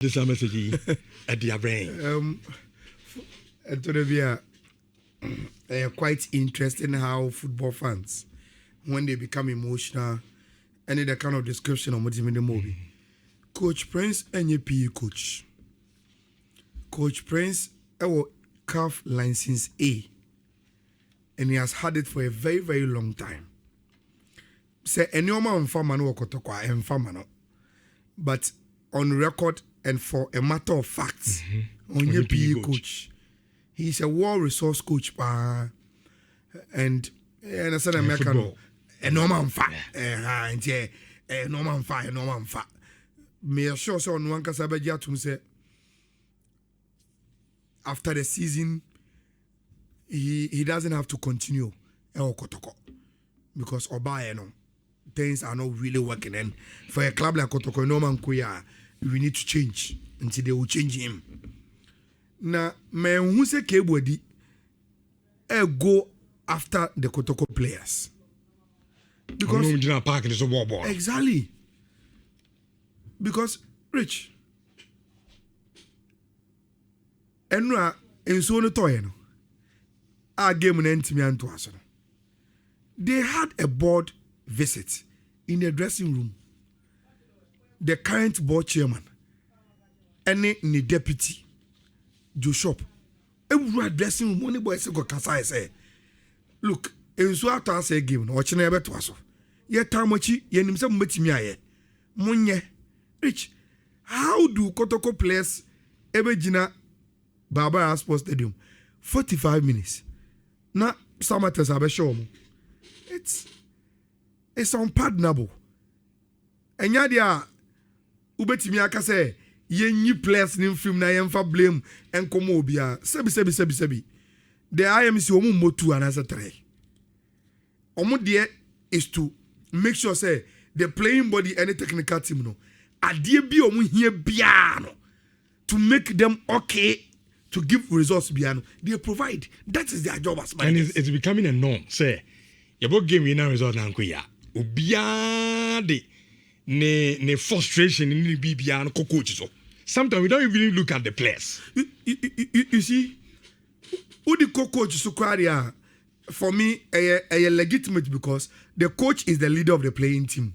This message at the brain. Quite interesting how football fans, when they become emotional, any the kind of description of what's in the movie. Coach Prince and your PE coach. Coach Prince, our CAF license A, and he has had it for a very, very long time. Say any man farmer no kotokwa and farmer no, but on record and for a matter of fact, on your PE coach, he's a war resource coach, and I said American, a normal fat, a normal fat. Me sure so on one kasabeja to say after the season, he doesn't have to continue Kotoko because Obaye no things are not really working, and for a club like Kotoko, no man kuya, we need to change until they will change him. Now, me who say Kebodi go after the Kotoko players because exactly because Rich enra enso no toy no a game na ntimi anto aso no. They had a board visit in the dressing room. The current board chairman and the deputy Joe Shop. Every dressing room, money boy say go kasa say, look, enso ato say game no watch na ebe to aso. Ye tamochi ye nim say mbetimi aye. Munye Rich, how do Kotoko players ever jina Baba Sports Stadium 45 minutes? Na Samates abe show mo. It's unpardonable. Enya dia ubetimi aka say yenyi players nim film na yemfa blame enkomo obia. Sebi. The IMC omu motu anasa 3. Omu there is to make sure say the playing body any technical team no adie bi omu here biano to make them okay to give results biano they provide. That is their job as managers. And it's becoming a norm. Say your book game winner result na nkoya obia de ne frustration in the biano coach so sometimes we don't even look at the players. You see who the coach so kwaria for me a legitimate because the coach is the leader of the playing team.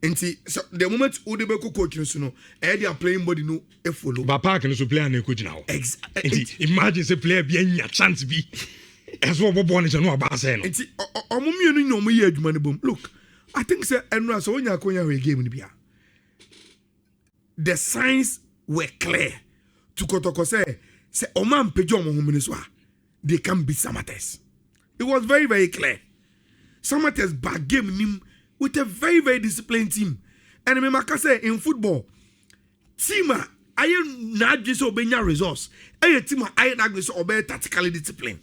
And see, so the moment Udebeko coach no, they are playing body no follow. But Park and so player and coach now. Exactly. Imagine say player be any chance be. As what Bobo is no about saying. And see, omumi no me adwuma boom. Look, I think say enra so onya konya we game ni bia. The signs were clear. To Kotoko say Oman pejo omo home so they can beat Samates. It was very, very clear. Samates back game him with a very, very disciplined team. And remember, say in football, team I am not just obeying results. A team I not just obey tactically disciplined.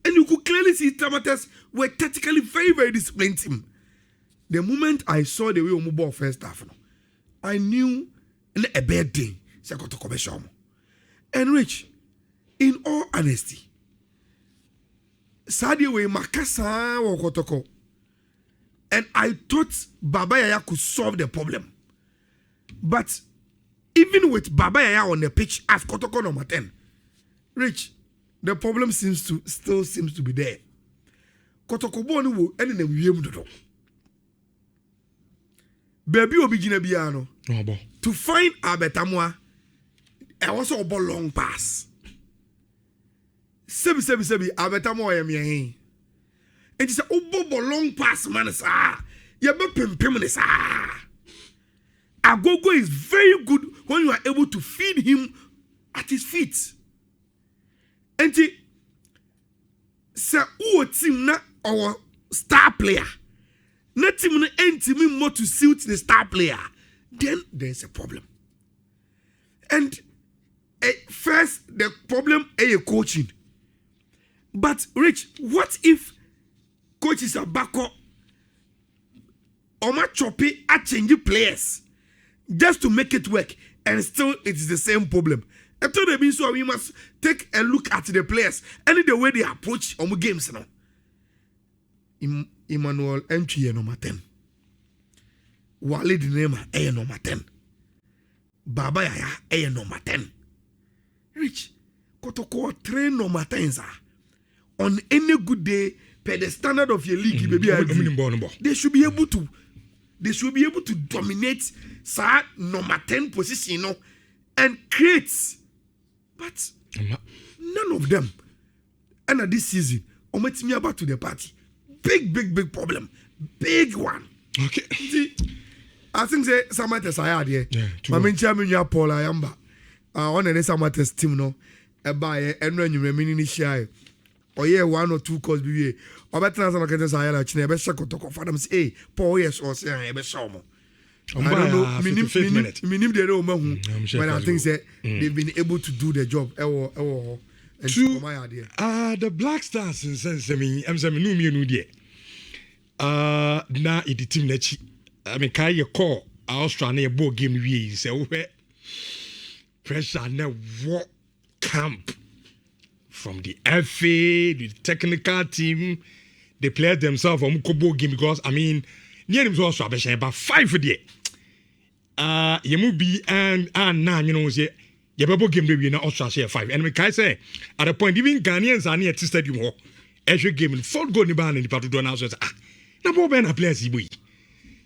And you could clearly see Samates were tactically very, very disciplined team. The moment I saw the way we move first half, I knew a bad thing. And Rich, in all honesty, Sadio we makasa wo Kotoko. And I thought Baba Yaya could solve the problem. But even with Baba Yaya on the pitch as Kotoko number 10, Rich, the problem still seems to be there. Kotoko bonu wo ene na wiem dodo. Baby obi gina biano. To find Abetamwa, I also a long pass. Sebi Abetamwa yemi. And it's a obo long pass man sa. You be pim sa. Agogo is very good when you are able to feed him at his feet. And say who team na our star player. Not team na team more to suit the star player. Then there's a problem. And first the problem is coaching. But Rich, what if coaches are back up or my choppy at changing players just to make it work and still it is the same problem? I told them so we must take a look at the players and the way they approach games now. Emmanuel entry number 10. Walid Nema number 10. Baba Yaya number 10. Rich, Kotoko train number 10s on any good day per the standard of your league, they should be able to dominate number 10 position, and create. But none of them. And at this season, met me about to the party. Big problem. Big one. Okay. See, I think Samates I had here. I mean, Chairman Paul Ayamba. On the Samates team, no. By and when you remain shy. Or yeah, 1 or 2 calls be. Or better as I can say, Ayala, Chinebe Shako for them say, Paul, yes, or say, I saw more. I don't know, minim they don't know, but I think they've been able to do the job. To my idea. The Black Stars in sense, I mean, I'm saying, no, dear. Now it the team that I mean, can you call Australia board game? We say, pressure now what camp from the FA, the technical team, they play themselves on Kobo game because I mean, near them also about 5 for the. You must be and now you know say you better game the winner Australia 5 and we can say at a point even Ghanaians are near to stadium hall every game in 4 goal in the band in the part do now so na bo be na players boy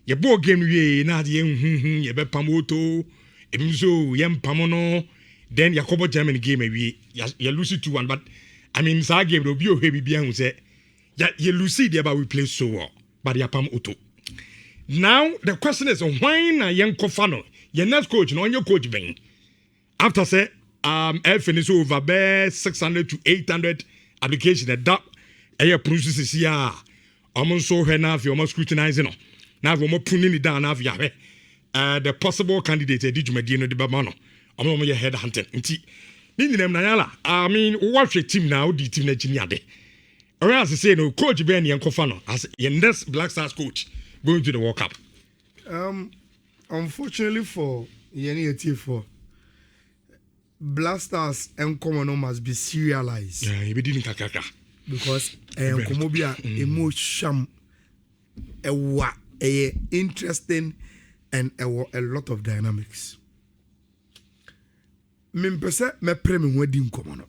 you ball game we na the you be pamoto emzo yem pamono then Yakobo German game we you lose 2-1 but I mean sa game do be o heavy bia hu say you lose there but we play so well but ya pam auto. Now the question is why na yen kofano your next coach no your coach ben after say finish over be 600 to 800 application that process here almost so here now if you almost scrutinizing now if you putting it down now the possible candidate did you medino de bamano almost your head hunting nti ni dem na I mean watch a team now the team na chinyade or as say no coach ben yen kofano as your next Black Stars coach going to the World Cup. Unfortunately for Yeni for Black Stars and Common must be serialized. Yeah, you be doing kakaka. Because Komobia emotion a interesting and a lot of dynamics. Mimpese me premi wedding common.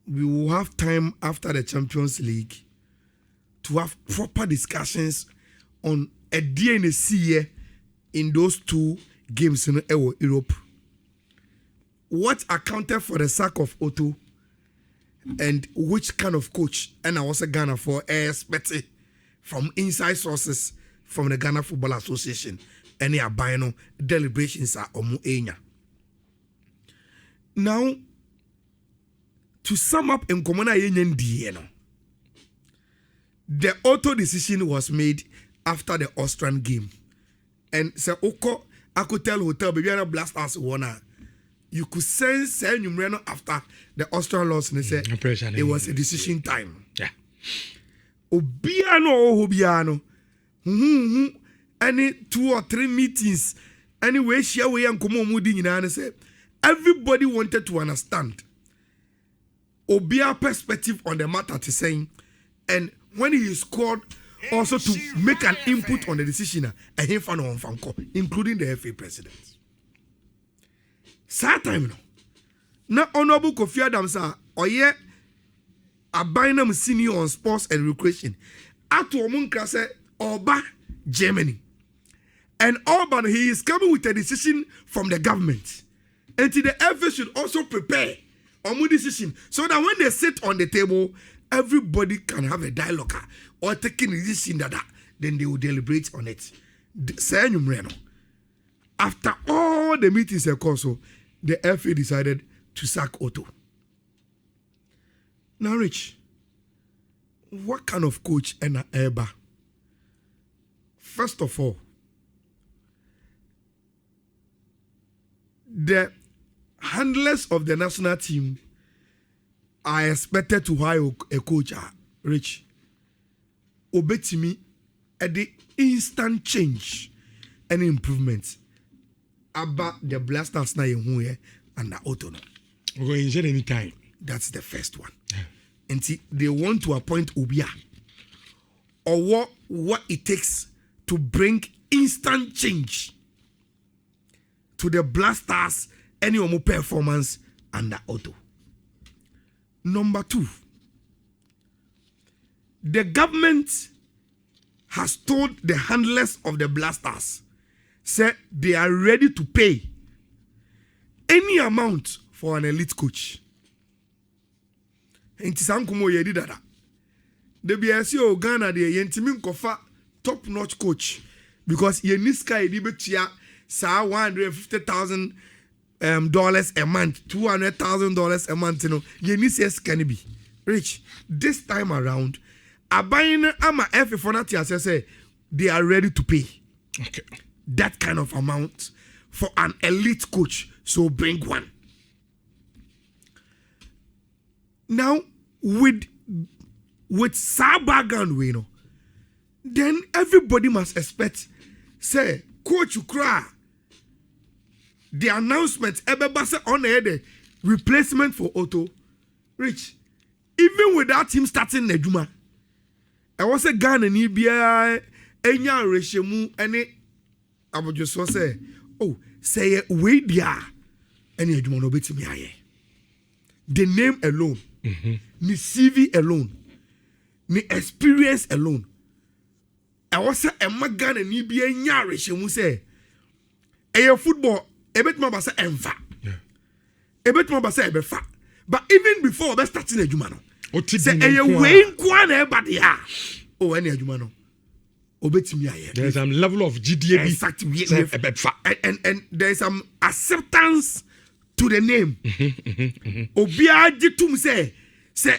We will have time after the Champions League to have proper discussions on a DNC in those 2 games in Europe. What accounted for the sack of Otto and which kind of coach and I was a Ghana for expected from inside sources from the Ghana Football Association. Any abino deliberations are omu enya. Now, to sum up in Komona Union DNO. The auto decision was made after the Austrian game. And so Oko, I could tell Hotel Baby Black Stars won. You could sense Nhyira after the Austrian loss and say it was a decision time. Yeah. Obiano. Any 2 or 3 meetings. Anyway, share way and come on and say everybody wanted to understand Obia perspective on the matter to saying and when he scored also to make an input on the decision and him fan on Fanko, including the FA president. Sad time no. Now Honorable Kofi Adams oye abinam senior on sports and recreation. At Omunka say Oba Germany. And Orban he is coming with a decision from the government. And the FA should also prepare on decision so that when they sit on the table everybody can have a dialogue or taking a decision that then they will deliberate on it. After all the meetings the FA decided to sack Otto. Now, Rich, what kind of coach and Eba? First of all, the handlers of the national team are expected to hire a coach, Rich. Obetimi at the instant change and improvement about the Black Stars na yehuye and the Otto. We're going to any time. That's the first one. And see, they want to appoint Ubia or what it takes to bring instant change to the Blasters any more performance under Otto. Number 2, the government has told the handlers of the Blasters, say they are ready to pay any amount for an elite coach. Enti sankumo yedi dada. The BSO Ghana de yentimin kofa top notch coach because yeniska yedi betia sa $150,000 a month, $200,000 a month, you know, yenis can be rich. This time around, abayina ama F for not say they are ready to pay that kind of amount for an elite coach. So bring one. Now with background, we know, then everybody must expect say coach Ukra. The announcement on the replacement for Otto, Rich. Even without him starting Nejuma, I was a Ghana ni bia enya reshemu any abojoso say, oh, say we dia any Nejuma no betimi aye. The name alone, the CV alone, the experience alone. I was a Ghana ni bia enya reshemu say, a football. Ebetuma basa enfa. Ebetuma basa ebefa. But even before we starting adwuma no. Say eye we nkwa na ebade a. Oh any adwuma no. Obetimi aye. There is some level of GDA exactly. And there is some acceptance to the name. Obia jitum say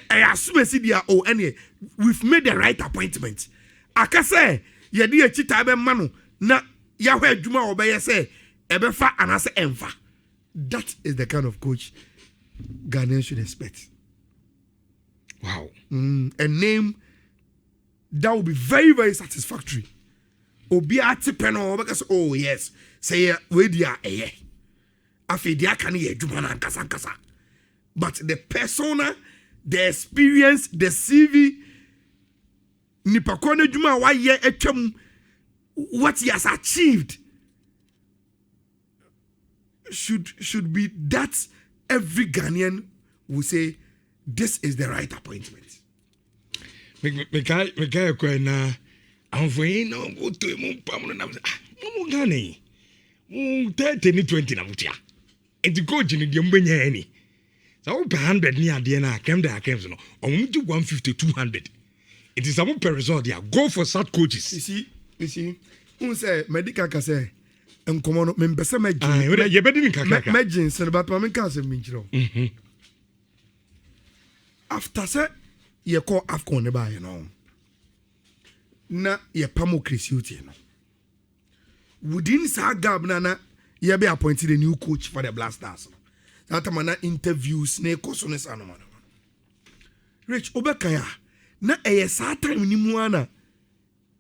assume si dia oh any we've made the right appointment. Aka say ye dey chita be ma no na ya hwa adwuma obeye say Ebefa and I say Enfa. That is the kind of coach Ghanaians should expect. Wow. A name that will be very, very satisfactory. Obiati peno because oh yes, say we dia eye. Afi dia kan ye dwuma kasa. But the persona, the experience, the CV, nipa kone dwuma wa ye etwam what he has achieved. Should be that every Ghanaian will say this is the right appointment. Me guy ko na anfoyin no go to mu pam no na mo Ghana mo 30 ni 20 na mutia enti coach ni de mbenya ani so 100 ni ade na kem da kem no omo do 150 200 it is some per result there go for such coaches. You see who say medical ka say enkomo no membese maji ye bedi ni kaka maji se but ma menka se minchiro after say ye call afcon ne ba ye no na ye pamo Christiuti no within sa gab na ye be appointed a new coach for the Blasters that man interviews ne koso ne sa no man Rich obekaya na eye sa time ni mu ana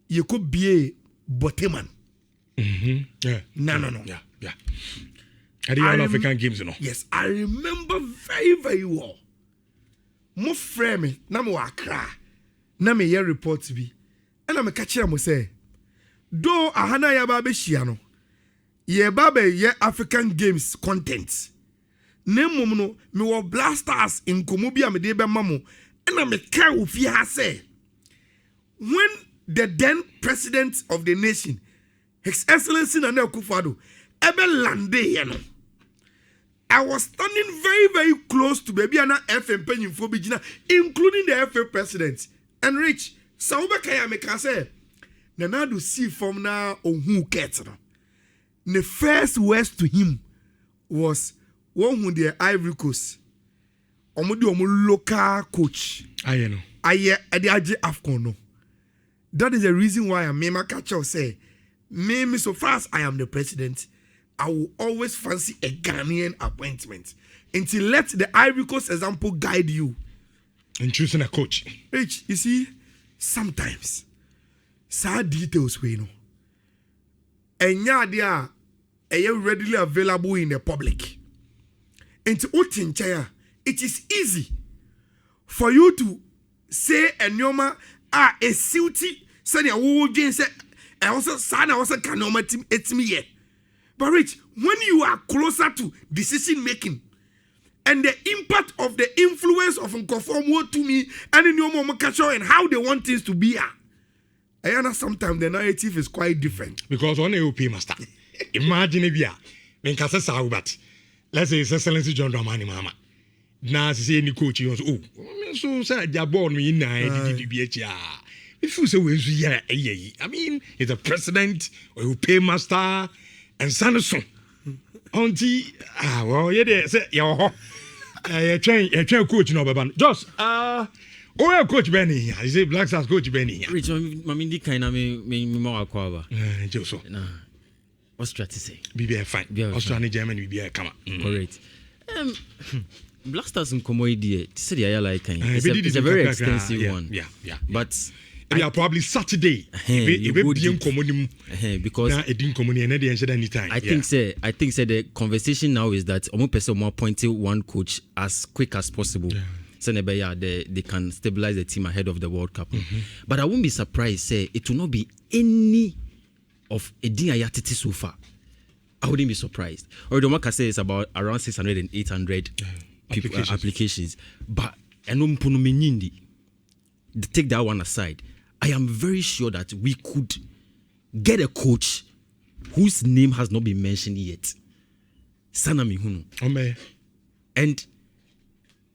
ye ko bie Boteman. Yeah. No. Yeah. At the African Games, you know. Yes, I remember very, very well. Mo frame na mo akra. Na me hear reports bi. And I'm catch am say, do ahana ya ba be hia no. Ye ba be ye African Games content. Ne mum no me wo Blasters in komo bi am de be mamo. And I'm ka ofi ha say, when the then president of the nation, His Excellency Nana Akufo-Addo, ebe lande here no. I was standing very, very close to baby and FM Penyinfo Bijina, including the FA president. And Rich, Saubekaya meka say, Nana do see from now on who gets no. The first words to him was one who the Ivory Coast. Omudi omu local coach. Aye no. Aye ade age AFCON no. That is the reason why I made my catcher say, me so far as I am the president, I will always fancy a Ghanaian appointment. Until let the Ivory Coast example guide you. In choosing a coach. Rich, you see, sometimes sad details we know. And yeah, they are readily available in the public. And it is easy for you to say a normal a suity say a wool say I also sana also can team it's me yet. But Rich, when you are closer to decision making and the impact of the influence of Nkofomo to me and in your mom and how they want things to be, I understand sometimes the narrative is quite different. Because on AOP master, imagine if you are when Kasa but let's say His Excellency John Dramani Mama. Now see any coach you so say they born me in DDBH. If you say we I mean he's a president or you pay master and Sanderson. Auntie well yeah say yo train coach no baba. Just oh coach Benny here. He say Black Stars coach Benny here. Rich mamindi kind of me more akwaba. Joso. Nah. What's trying to say? BBI fine. Australian Germany BBI come. Correct. Black Stars in Komoidi, this is the Ayala kind. It's a very extensive one. Yeah. But we are probably Saturday. Because it didn't communicate anytime. I think the conversation now is that almost person more appointing one coach as quick as possible. So they can stabilize the team ahead of the World Cup. But I won't be surprised. Say it will not be any of a Ayatiti so far. I wouldn't be surprised. Or the one can say it's about around 600 and 800 applications. But take that one aside. I am very sure that we could get a coach whose name has not been mentioned yet. Sana Mihunu. And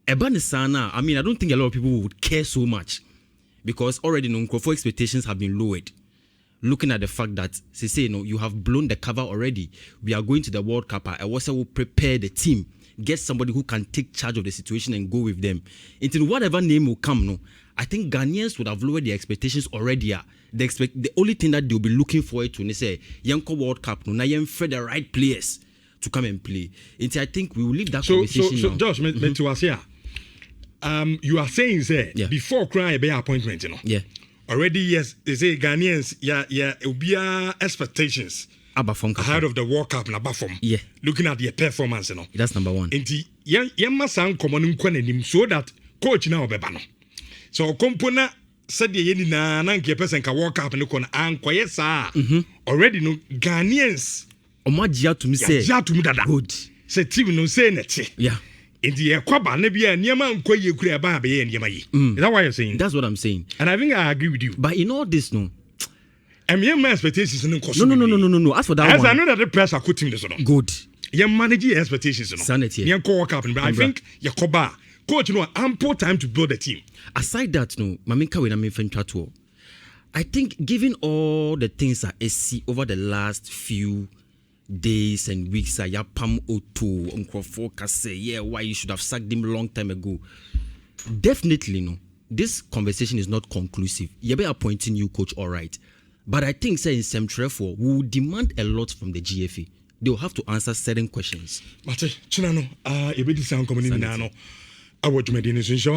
Ebane Sana, I mean, I don't think a lot of people would care so much because already Nkrofo expectations have been lowered. Looking at the fact that you have blown the cover already. We are going to the World Cup. I also will prepare the team, get somebody who can take charge of the situation and go with them. Until whatever name will come, I think Ghanaians would have lowered their expectations already. The only thing that they'll be looking forward to is say Yanko World Cup. Now you for the right players to come and play. Until I think we will leave that conversation. So Josh, to us here. You are saying before crying be appointment, Yeah. Already, yes, they say Ghanaians, it will be expectations ahead of the World Cup. Yeah. Looking at their performance, That's number one. And the must sound common so that coach now be bano. So component said the yeni na nanke person can World Cup and quiet already no Ghanaians. Omajia to me say good. Say team no say net. Yeah. In the Kwaba, Nebia, Niaman, Koye, Kuraba, and Yamai. Is that what you're saying? That's what I'm saying. And I think I agree with you. But in all this, no. And young man expectations no. As for that as one. I know that the press are quoting this one. Good. You manage your expectations. Sanity. You World Cup, but I think Yakoba, coach, ample time to build a team. Aside that, no, Maminka when I'm in Fentrato. I think given all the things that I see over the last few days and weeks, Pam Oto, Uncle Foka say, why you should have sacked him a long time ago. Definitely, no. This conversation is not conclusive. You be appointing new coach, all right. But I think, say in Sem4, we will demand a lot from the GFA. They will have to answer certain questions. Mate, Chinano, you be the sound coming in now. I want to make